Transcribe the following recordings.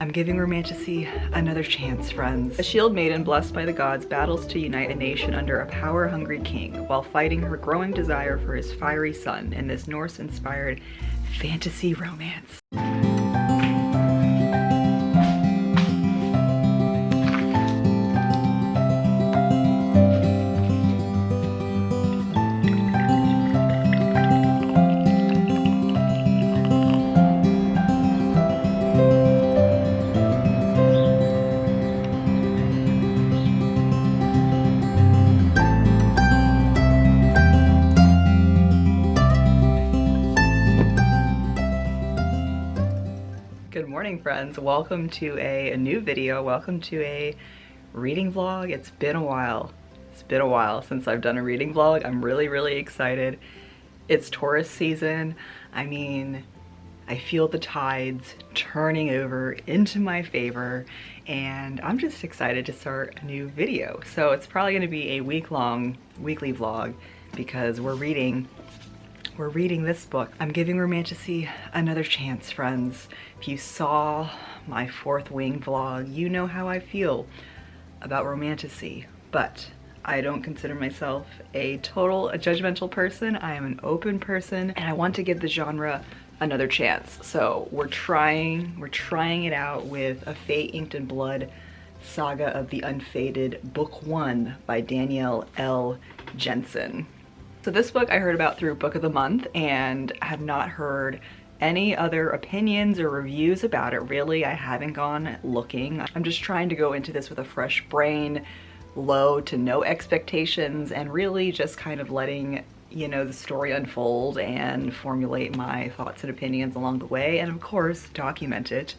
I'm giving Romantasy another chance, friends. A shield maiden blessed by the gods battles to unite a nation under a power-hungry king while fighting her growing desire for his fiery son in this Norse-inspired fantasy romance. Good morning, friends. Welcome to a new video. Welcome to a reading vlog. It's been a while. It's been a while since I've done a reading vlog. I'm really excited. It's Taurus season. I mean, I feel the tides turning over into my favor, and I'm just excited to start a new video. So it's probably going to be a weekly vlog because we're reading this book. I'm giving Romantasy another chance, friends. If you saw my Fourth Wing vlog, you know how I feel about Romantasy, but I don't consider myself a judgmental person. I am an open person, and I want to give the genre another chance. So we're trying it out with A Fate Inked in Blood, Saga of the Unfated, Book 1 by Danielle L. Jenson. So this book I heard about through Book of the Month and have not heard any other opinions or reviews about it. Really, I haven't gone looking. I'm just trying to go into this with a fresh brain, low to no expectations, and really just kind of letting, you know, the story unfold and formulate my thoughts and opinions along the way, and of course, document it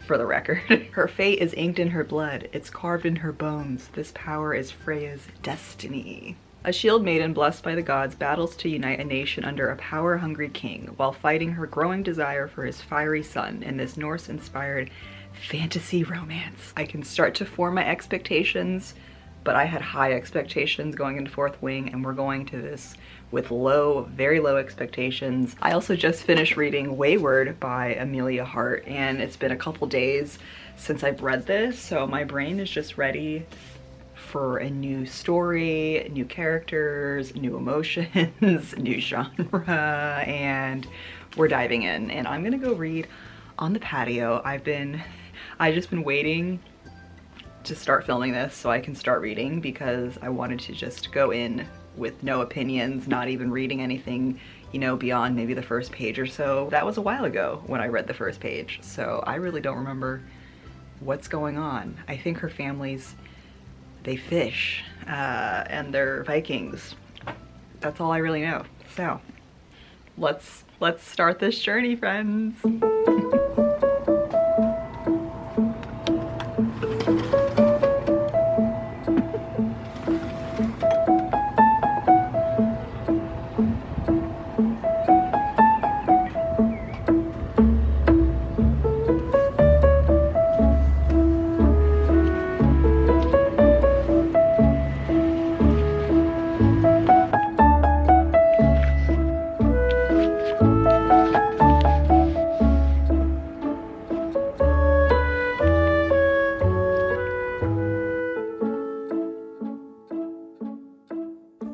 for the record. Her fate is inked in her blood. It's carved in her bones. This power is Freya's destiny. A shield maiden blessed by the gods battles to unite a nation under a power-hungry king while fighting her growing desire for his fiery son in this Norse-inspired fantasy romance. I can start to form my expectations, but I had high expectations going into Fourth Wing, and we're going to this with very low expectations. I also just finished reading Wayward by Amelia Hart, and it's been a couple days since I've read this, so my brain is just ready for a new story, new characters, new emotions, new genre, and we're diving in. And I'm gonna go read on the patio. I've just been waiting to start filming this so I can start reading, because I wanted to just go in with no opinions, not even reading anything, you know, beyond maybe the first page or so. That was a while ago when I read the first page, so I really don't remember what's going on. I think her family's they fish, and they're Vikings. That's all I really know. So let's start this journey, friends.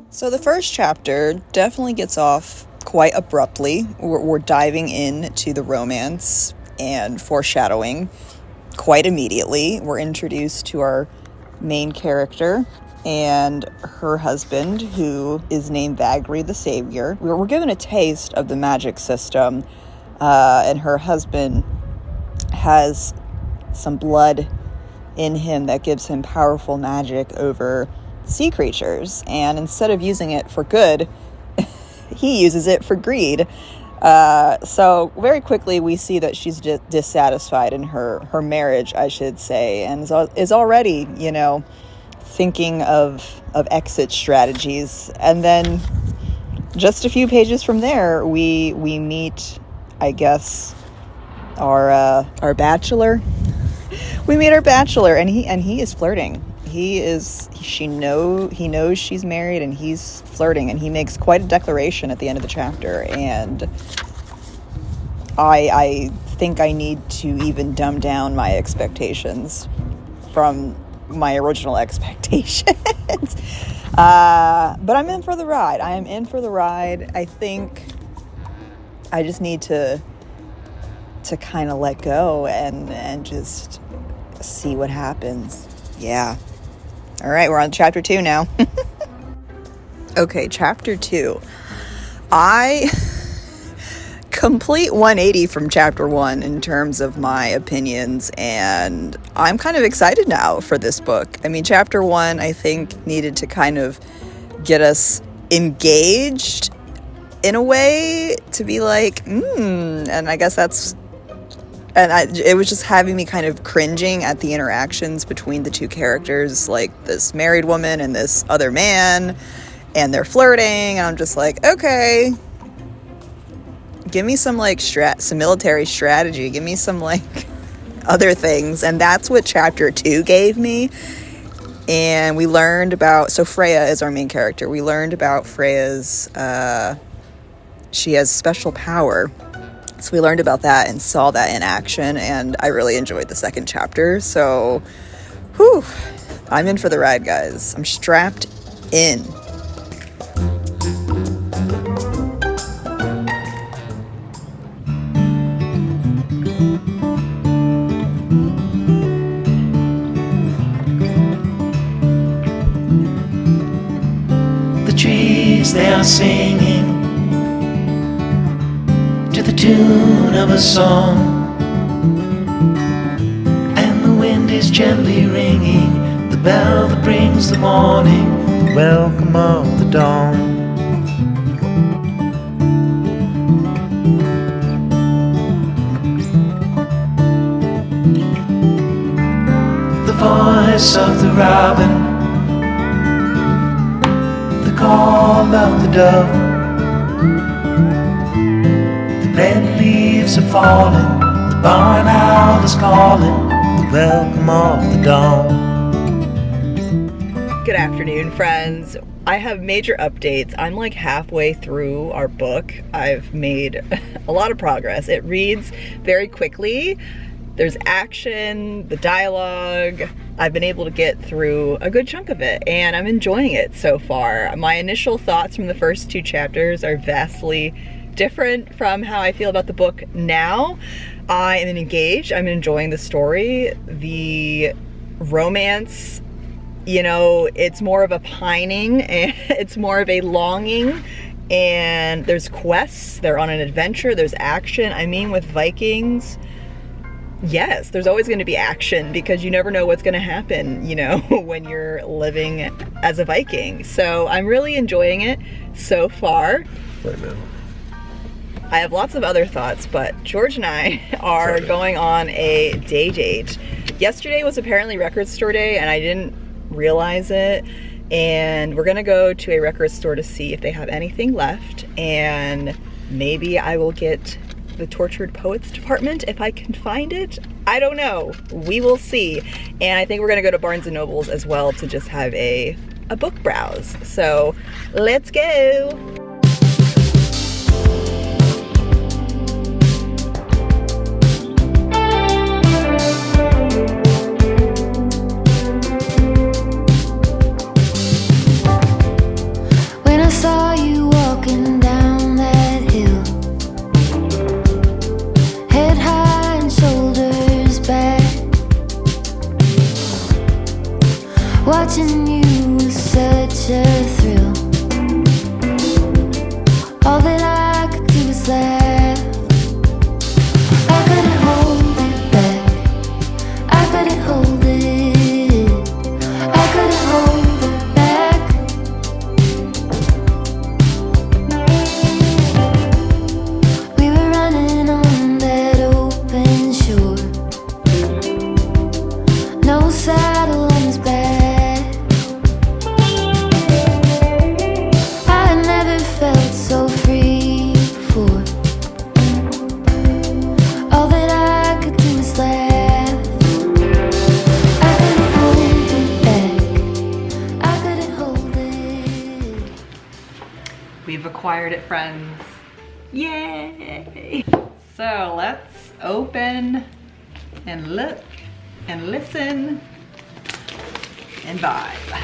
So the first chapter definitely gets off quite abruptly. We're diving into the romance and foreshadowing quite immediately. We're introduced to our main character and her husband, who is named Vagri the Savior. We're given a taste of the magic system, and her husband has some blood in him that gives him powerful magic over sea creatures, and instead of using it for good, he uses it for greed. So very quickly we see that she's just dissatisfied in her marriage, I should say, and is already, you know, thinking of exit strategies. And then just a few pages from there, we meet, I guess, our bachelor. We meet our bachelor, and he is flirting. He knows she's married, and he's flirting, and he makes quite a declaration at the end of the chapter, and I think I need to even dumb down my expectations from my original expectations. But I'm in for the ride. I am in for the ride. I think I just need to kind of let go and just see what happens. Yeah. All right, we're on chapter 2 now. Okay, chapter 2. I complete 180 from chapter 1 in terms of my opinions, and I'm kind of excited now for this book. I mean, chapter 1, I think, needed to kind of get us engaged in a way to be like, and I guess that's, it was just having me kind of cringing at the interactions between the two characters, like this married woman and this other man, and they're flirting, and I'm just like, okay, give me some like some military strategy, give me some like other things. And that's what chapter 2 gave me. And we learned about, so Freya is our main character. We learned about Freya's, she has special power. So we learned about that and saw that in action, and I really enjoyed the second chapter. So, whew, I'm in for the ride, guys. I'm strapped in. The trees, they are singing to the tune of a song, and the wind is gently ringing the bell that brings the morning, the welcome of the dawn. The voice of the robin, the call of the dove, red leaves are falling, the barn owl is calling, the welcome of the dawn. Good afternoon, friends. I have major updates. I'm like halfway through our book. I've made a lot of progress. It reads very quickly. There's action, the dialogue. I've been able to get through a good chunk of it, and I'm enjoying it so far. My initial thoughts from the first 2 chapters are vastly different from how I feel about the book now. I am engaged. I'm enjoying the story. The romance, you know, it's more of a pining and it's more of a longing, and there's quests. They're on an adventure. There's action. I mean, with Vikings, yes, there's always going to be action because you never know what's going to happen, you know, when you're living as a Viking. So I'm really enjoying it so far. Right now. I have lots of other thoughts, but George and I are going on a day date. Yesterday was apparently record store day, and I didn't realize it. And we're gonna go to a record store to see if they have anything left, and maybe I will get the Tortured Poets department if I can find it. I don't know. We will see. And I think we're gonna go to Barnes & Nobles as well to just have a book browse. So let's go. Saw you walking down that hill, head high and shoulders back. Watching you was such a thrill. All that I could do was laugh. I couldn't hold it back. I couldn't hold it. I couldn't hold it. Saddle on his back. I never felt so free before. All that I could do was laugh. I couldn't hold it back. I couldn't hold it. We've acquired it, friends. Yay! So let's open and look and listen and vibe.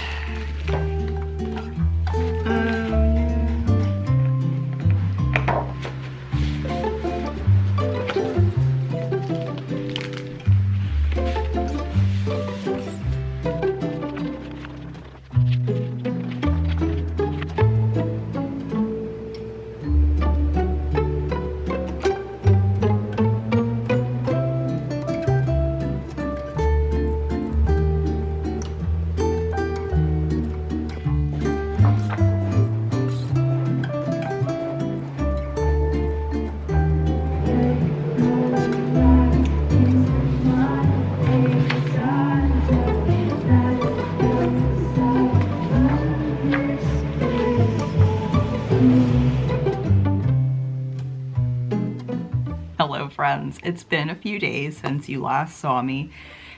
Hello friends, it's been a few days since you last saw me.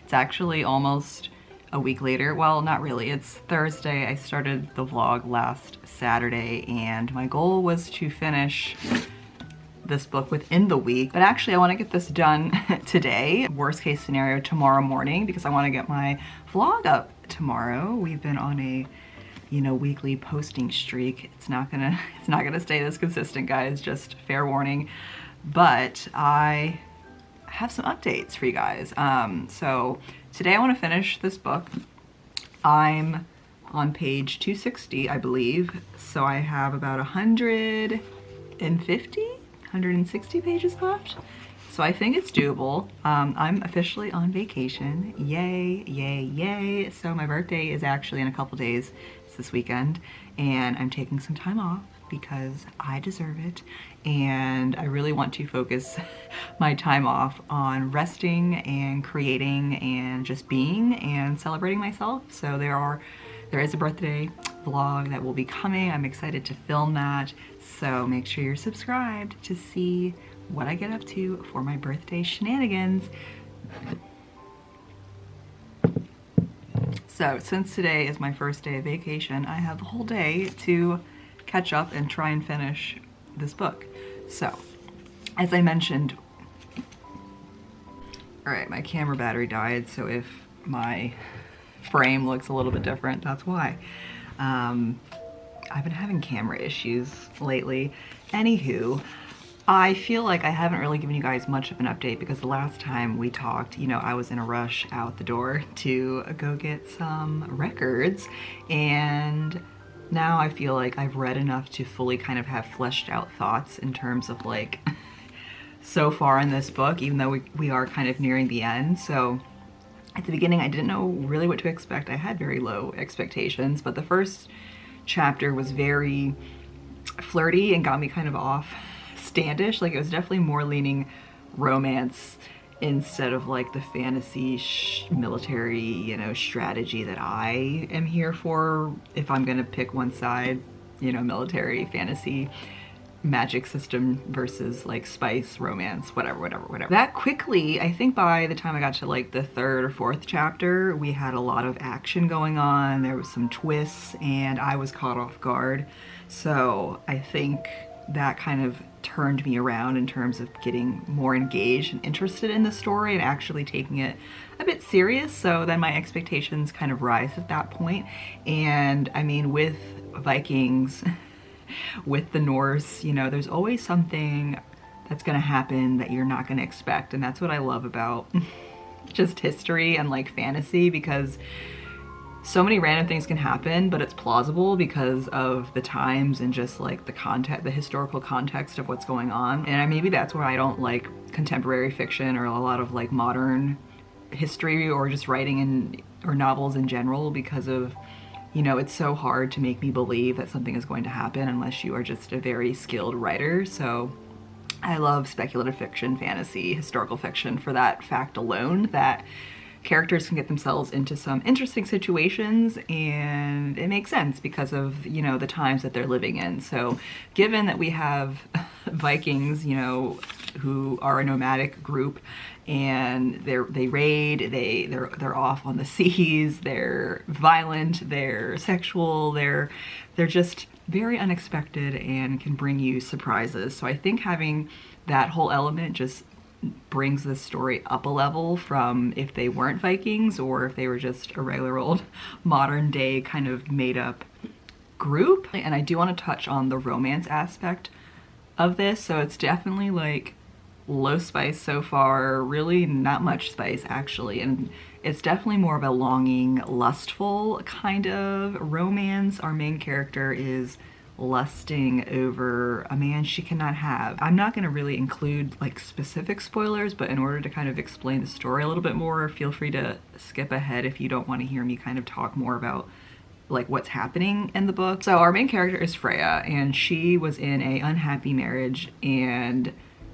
It's actually almost a week later. Well, not really, it's Thursday. I started the vlog last Saturday and my goal was to finish this book within the week, but actually I want to get this done today. Worst case scenario, tomorrow morning, because I want to get my vlog up tomorrow. We've been on a weekly posting streak. It's not gonna stay this consistent, guys, just fair warning. But I have some updates for you guys. So today I want to finish this book. I'm on page 260, I believe. So I have about 160 pages left. So I think it's doable. I'm officially on vacation. Yay, yay, yay. So my birthday is actually in a couple days. It's this weekend. And I'm taking some time off because I deserve it. And I really want to focus my time off on resting and creating and just being and celebrating myself. So there is a birthday vlog that will be coming. I'm excited to film that. So make sure you're subscribed to see what I get up to for my birthday shenanigans. So since today is my first day of vacation, I have the whole day to catch up and try and finish this book. So, as I mentioned, all right, my camera battery died, so if my frame looks a little bit different, that's why. I've been having camera issues lately. Anywho, I feel like I haven't really given you guys much of an update because the last time we talked, I was in a rush out the door to go get some records, and now I feel like I've read enough to fully kind of have fleshed out thoughts in terms of like so far in this book, even though we are kind of nearing the end. So at the beginning I didn't know really what to expect. I had very low expectations, but the first chapter was very flirty and got me kind of off standish. Like it was definitely more leaning romance instead of like the fantasy military, strategy that I am here for. If I'm gonna pick one side, military, fantasy, magic system versus like spice, romance, whatever. That quickly, I think by the time I got to like the third or fourth chapter, we had a lot of action going on. There was some twists and I was caught off guard. So I think that kind of turned me around in terms of getting more engaged and interested in the story and actually taking it a bit serious. So then my expectations kind of rise at that point. And I mean, with Vikings, with the Norse, there's always something that's gonna happen that you're not gonna expect. And that's what I love about just history and like fantasy, because so many random things can happen, but it's plausible because of the times and just like the historical context of what's going on. And maybe that's why I don't like contemporary fiction or a lot of like modern history or just writing or novels in general, because of, it's so hard to make me believe that something is going to happen unless you are just a very skilled writer. So I love speculative fiction, fantasy, historical fiction for that fact alone, that characters can get themselves into some interesting situations and it makes sense because of, the times that they're living in. So given that we have Vikings, who are a nomadic group and they raid, they're off on the seas, they're violent, they're sexual, they're just very unexpected and can bring you surprises. So I think having that whole element just brings this story up a level from if they weren't Vikings or if they were just a regular old modern day kind of made up group. And I do want to touch on the romance aspect of this. So it's definitely like low spice so far, really not much spice actually, and it's definitely more of a longing, lustful kind of romance. Our main character is lusting over a man she cannot have. I'm not going to really include like specific spoilers, but in order to kind of explain the story a little bit more, feel free to skip ahead if you don't want to hear me kind of talk more about like what's happening in the book. So our main character is Freya, and she was in a unhappy marriage, and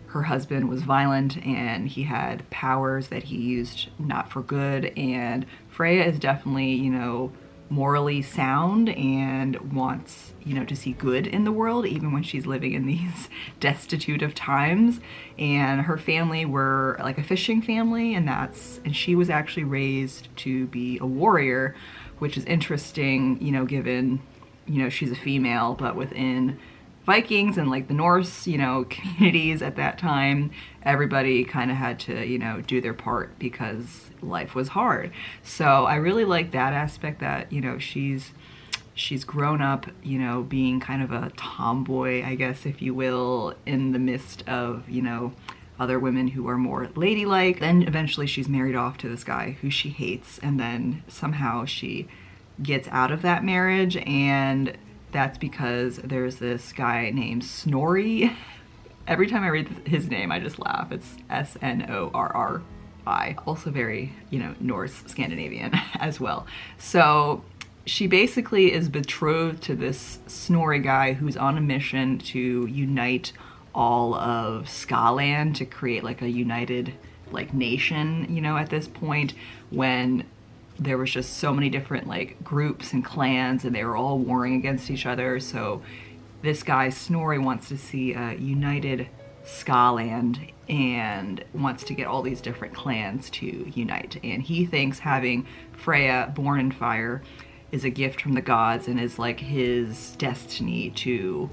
her husband was violent and he had powers that he used not for good. And Freya is definitely, you know, morally sound and wants, you know, to see good in the world even when she's living in these destitute of times. And her family were like a fishing family, and she was actually raised to be a warrior, which is interesting, you know, given, you know, she's a female, but within Vikings and like the Norse, you know, communities at that time, everybody kind of had to, you know, do their part because life was hard. So I really like that aspect, that, you know, she's grown up, you know, being kind of a tomboy, I guess, if you will, in the midst of, you know, other women who are more ladylike. Then eventually she's married off to this guy who she hates, and then somehow she gets out of that marriage, and that's because there's this guy named Snorri. Every time I read his name, I just laugh. It's S-N-O-R-R-I. Also very, you know, Norse, Scandinavian as well. So she basically is betrothed to this Snorri guy who's on a mission to unite all of Skaland to create like a united like nation, you know, at this point when there was just so many different like groups and clans and they were all warring against each other. So this guy Snorri wants to see a united Skaland and wants to get all these different clans to unite. And he thinks having Freya, born in fire, is a gift from the gods and is like his destiny to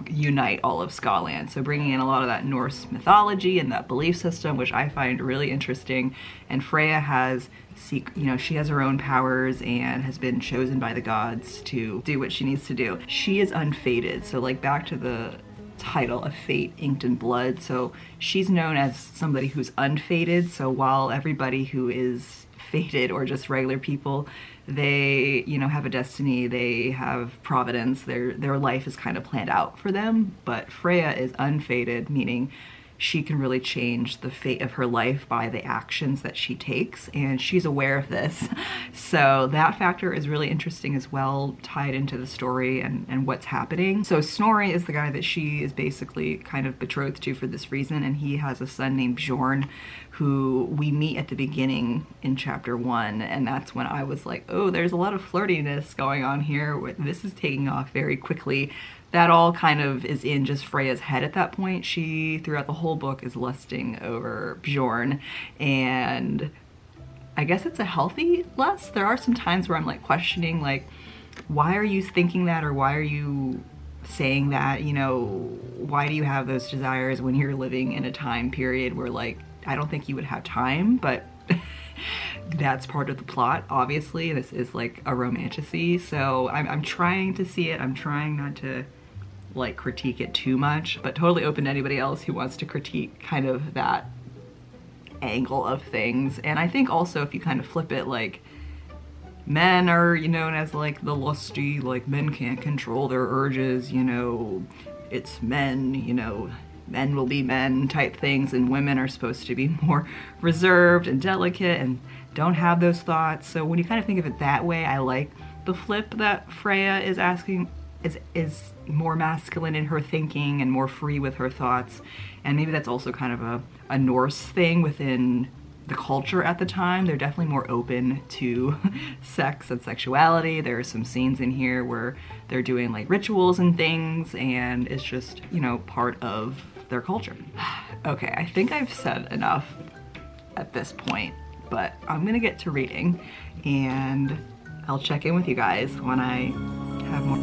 unite all of Skaland. So bringing in a lot of that Norse mythology and that belief system, which I find really interesting. And Freya has, you know, she has her own powers and has been chosen by the gods to do what she needs to do. She is unfated. So like back to the title of Fate Inked in Blood. So she's known as somebody who's unfated. So while everybody who is fated or just regular people, they, you know, have a destiny, they have providence, their life is kind of planned out for them. But Freya is unfated, meaning she can really change the fate of her life by the actions that she takes, and she's aware of this. So that factor is really interesting as well, tied into the story and what's happening. So Snorri is the guy that she is basically kind of betrothed to for this reason, and he has a son named Bjorn, who we meet at the beginning in chapter 1, and that's when I was like, oh, there's a lot of flirtiness going on here. This is taking off very quickly. That all kind of is in just Freya's head at that point. She, throughout the whole book, is lusting over Bjorn, and I guess it's a healthy lust. There are some times where I'm like questioning, like, why are you thinking that, or why are you saying that, you know, why do you have those desires when you're living in a time period where, like, I don't think you would have time, but that's part of the plot, obviously. This is like a romantasy, so I'm trying to see it. I'm trying not to like critique it too much, but totally open to anybody else who wants to critique kind of that angle of things. And I think also if you kind of flip it, like, men are, you know, known as like the lusty, like men can't control their urges, you know, it's men, you know, men will be men type things, and women are supposed to be more reserved and delicate and don't have those thoughts. So when you kind of think of it that way, I like the flip that Freya is asking, is more masculine in her thinking and more free with her thoughts. And maybe that's also kind of a Norse thing within the culture at the time. They're definitely more open to sex and sexuality. There are some scenes in here where they're doing like rituals and things, and it's just, you know, part of their culture. Okay, I think I've said enough at this point, but I'm gonna get to reading and I'll check in with you guys when I have more.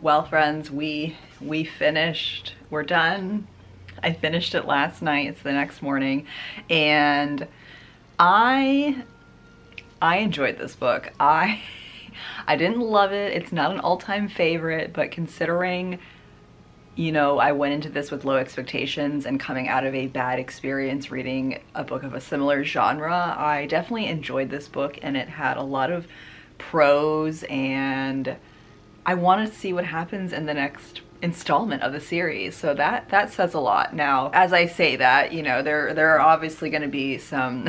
Well, friends, we finished. We're done. I finished it last night. It's the next morning, and I enjoyed this book. I didn't love it. It's not an all-time favorite, but considering, you know, I went into this with low expectations and coming out of a bad experience reading a book of a similar genre, I definitely enjoyed this book, and it had a lot of prose, and I want to see what happens in the next installment of the series. So that says a lot. Now, as I say that, you know, there are obviously going to be some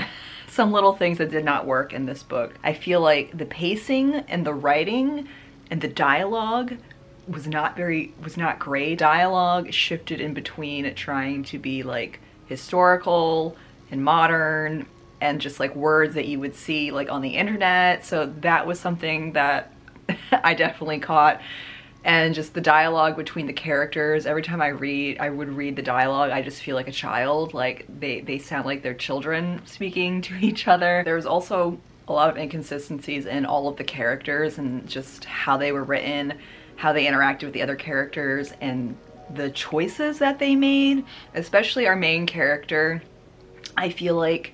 little things that did not work in this book. I feel like the pacing and the writing and the dialogue was not great. Dialogue shifted in between trying to be like historical and modern and just like words that you would see like on the internet. So that was something that I definitely caught. And just the dialogue between the characters. Every time I would read the dialogue, I just feel like a child. Like they sound like they're children speaking to each other. There was also a lot of inconsistencies in all of the characters and just how they were written, how they interacted with the other characters, and the choices that they made, especially our main character. I feel like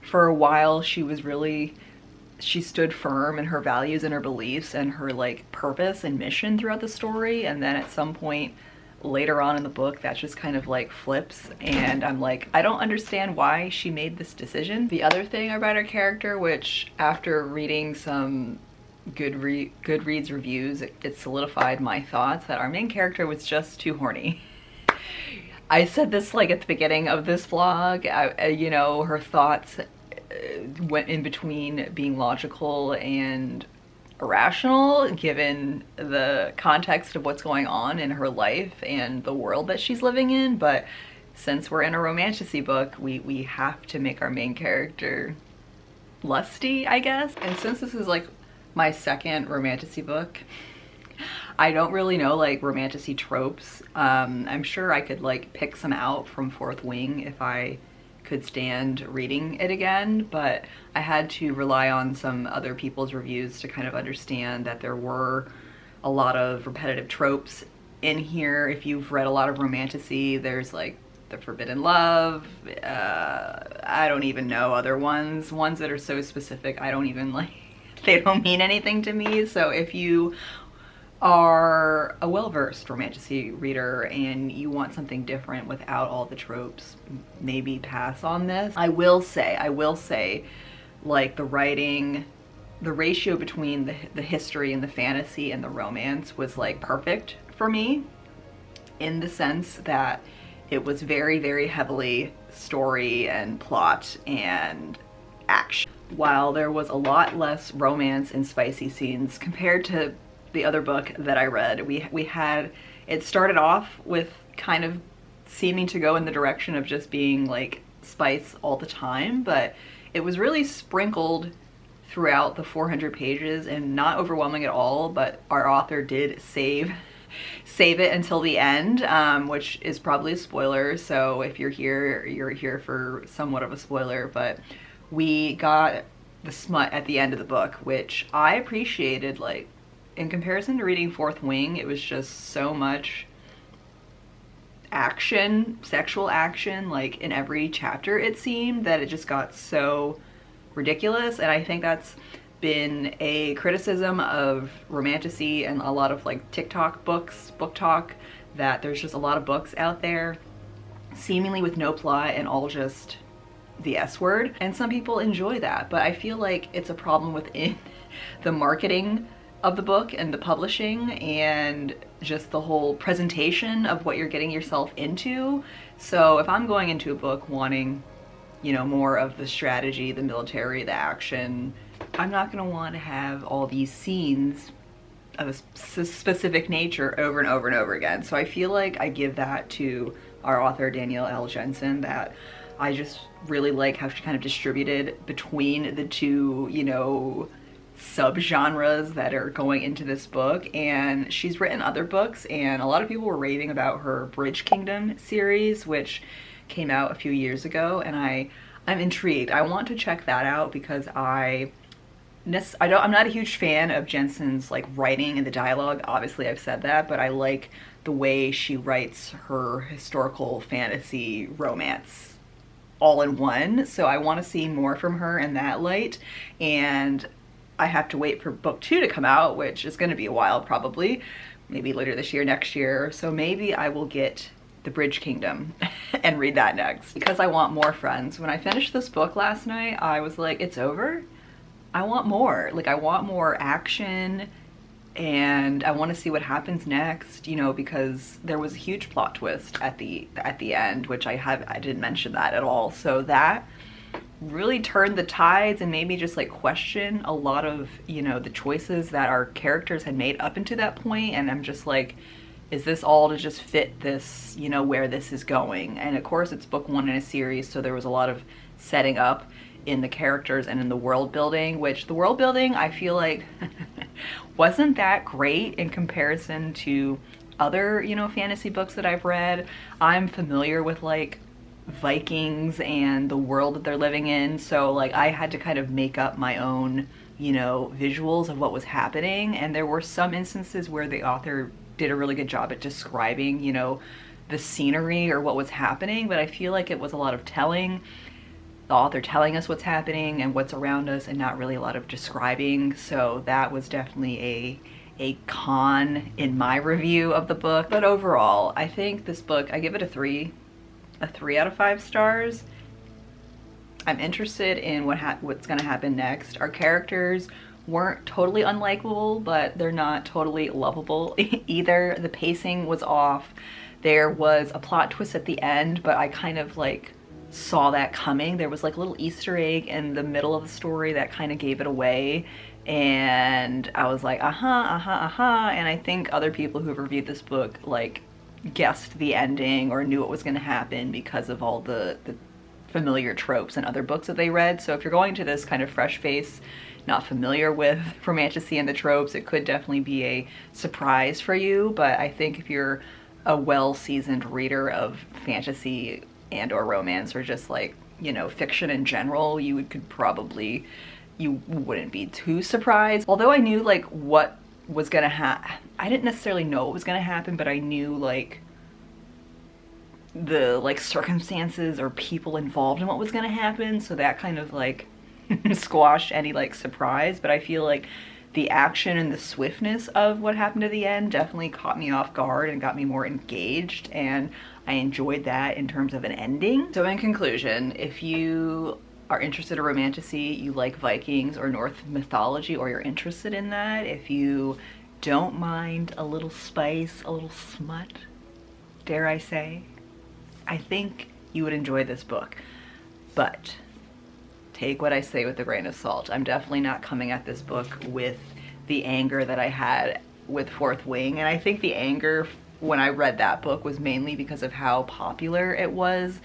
for a while she stood firm in her values and her beliefs and her like purpose and mission throughout the story, and then at some point later on in the book that just kind of like flips, and I'm like, I don't understand why she made this decision. The other thing about her character, which after reading some Goodreads reviews, it solidified my thoughts, that our main character was just too horny. I said this like at the beginning of this vlog. You know, her thoughts went in between being logical and irrational given the context of what's going on in her life and the world that she's living in. But since we're in a romantasy book, we have to make our main character lusty, I guess. And since this is like my second romantasy book, I don't really know like romantasy tropes. I'm sure I could like pick some out from Fourth Wing if I could stand reading it again, but I had to rely on some other people's reviews to kind of understand that there were a lot of repetitive tropes in here. If you've read a lot of romantasy, there's like the forbidden love, I don't even know other ones that are so specific I don't even like, they don't mean anything to me. So if you are a well-versed romantasy reader and you want something different without all the tropes, maybe pass on this. I will say like the writing, the ratio between the history and the fantasy and the romance was like perfect for me, in the sense that it was very, very heavily story and plot and action, while there was a lot less romance and spicy scenes compared to the other book that I read. We had, it started off with kind of seeming to go in the direction of just being like spice all the time, but it was really sprinkled throughout the 400 pages and not overwhelming at all. But our author did save it until the end, which is probably a spoiler. So if you're here for somewhat of a spoiler, but we got the smut at the end of the book, which I appreciated. Like, in comparison to reading Fourth Wing, it was just so much action, sexual action, like in every chapter it seemed, that it just got so ridiculous. And I think that's been a criticism of romantasy and a lot of like TikTok books, book talk, that there's just a lot of books out there seemingly with no plot and all just the S word. And some people enjoy that, but I feel like it's a problem within the marketing of the book and the publishing and just the whole presentation of what you're getting yourself into. So if I'm going into a book wanting, you know, more of the strategy, the military, the action, I'm not going to want to have all these scenes of a specific nature over and over and over again. So I feel like I give that to our author Danielle L. Jenson, that I just really like how she kind of distributed between the two, you know, subgenres that are going into this book. And she's written other books, and a lot of people were raving about her Bridge Kingdom series, which came out a few years ago, and I'm intrigued. I want to check that out because I I'm not a huge fan of Jenson's like writing and the dialogue. Obviously, I've said that, but I like the way she writes her historical fantasy romance all in one. So I want to see more from her in that light. And I have to wait for book 2 to come out, which is going to be a while probably, maybe later this year, next year. So maybe I will get The Bridge Kingdom and read that next because I want more, friends. When I finished this book last night, I was like, it's over? I want more. Like, I want more action and I want to see what happens next, you know, because there was a huge plot twist at the end, which I didn't mention that at all. So that really turned the tides and made me just like question a lot of, you know, the choices that our characters had made up until that point. And I'm just like, is this all to just fit this, you know, where this is going? And of course it's book 1 in a series, so there was a lot of setting up in the characters and in the world building, which the world building I feel like wasn't that great in comparison to other, you know, fantasy books that I've read. I'm familiar with like Vikings and the world that they're living in, so like I had to kind of make up my own, you know, visuals of what was happening. And there were some instances where the author did a really good job at describing, you know, the scenery or what was happening, but I feel like it was a lot of telling, the author telling us what's happening and what's around us, and not really a lot of describing. So that was definitely a con in my review of the book. But overall, I think this book, I give it a 3 out of 5 stars. I'm interested in what's gonna happen next. Our characters weren't totally unlikable, but they're not totally lovable either. The pacing was off. There was a plot twist at the end, but I kind of like saw that coming. There was like a little Easter egg in the middle of the story that kind of gave it away. And I was like, and I think other people who have reviewed this book like guessed the ending or knew what was going to happen because of all the familiar tropes in other books that they read. So if you're going to this kind of fresh face, not familiar with Romantasy and the tropes, it could definitely be a surprise for you. But I think if you're a well-seasoned reader of fantasy and or romance, or just like, you know, fiction in general, you wouldn't be too surprised. Although I knew like what was gonna happen. I didn't necessarily know what was gonna happen, but I knew like the like circumstances or people involved in what was gonna happen, so that kind of like squashed any like surprise. But I feel like the action and the swiftness of what happened at the end definitely caught me off guard and got me more engaged, and I enjoyed that in terms of an ending. So in conclusion, if you are interested in Romantasy, you like Vikings or Norse mythology, or you're interested in that, if you don't mind a little spice, a little smut, dare I say, I think you would enjoy this book. But take what I say with a grain of salt. I'm definitely not coming at this book with the anger that I had with Fourth Wing, and I think the anger when I read that book was mainly because of how popular it was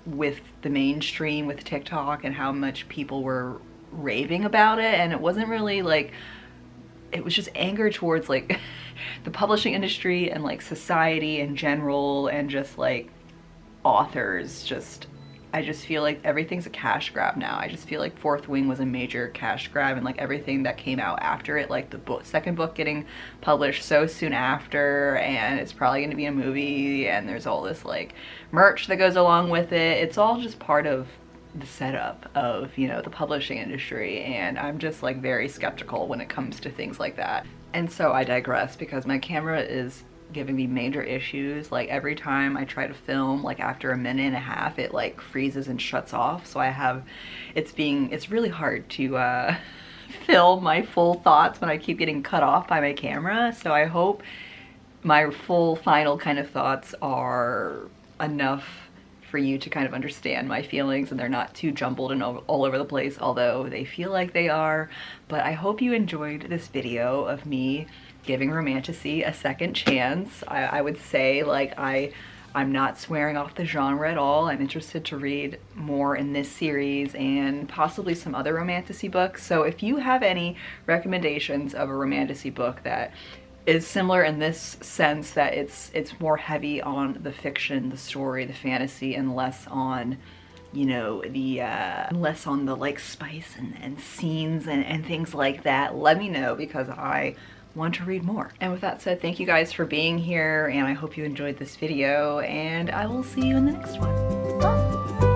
with the mainstream, with TikTok, and how much people were raving about it. And it wasn't really like, it was just anger towards like the publishing industry and like society in general, and just like authors. I just feel like everything's a cash grab now. I just feel like Fourth Wing was a major cash grab, and like everything that came out after it, like the second book getting published so soon after, and it's probably going to be a movie, and there's all this like merch that goes along with it. It's all just part of the setup of, you know, the publishing industry, and I'm just like very skeptical when it comes to things like that. And so I digress, because my camera is giving me major issues. Like every time I try to film, like after a minute and a half, it like freezes and shuts off. So it's really hard to film my full thoughts when I keep getting cut off by my camera. So I hope my full final kind of thoughts are enough for you to kind of understand my feelings, and they're not too jumbled and all over the place, although they feel like they are. But I hope you enjoyed this video of me giving Romantasy a second chance. I would say, like, I'm not swearing off the genre at all. I'm interested to read more in this series and possibly some other Romantasy books. So if you have any recommendations of a Romantasy book that is similar in this sense, that it's more heavy on the fiction, the story, the fantasy, and less on you know, the less on the like spice and scenes and things like that, let me know, because I want to read more. And with that said, thank you guys for being here, and I hope you enjoyed this video, and I will see you in the next one. Bye.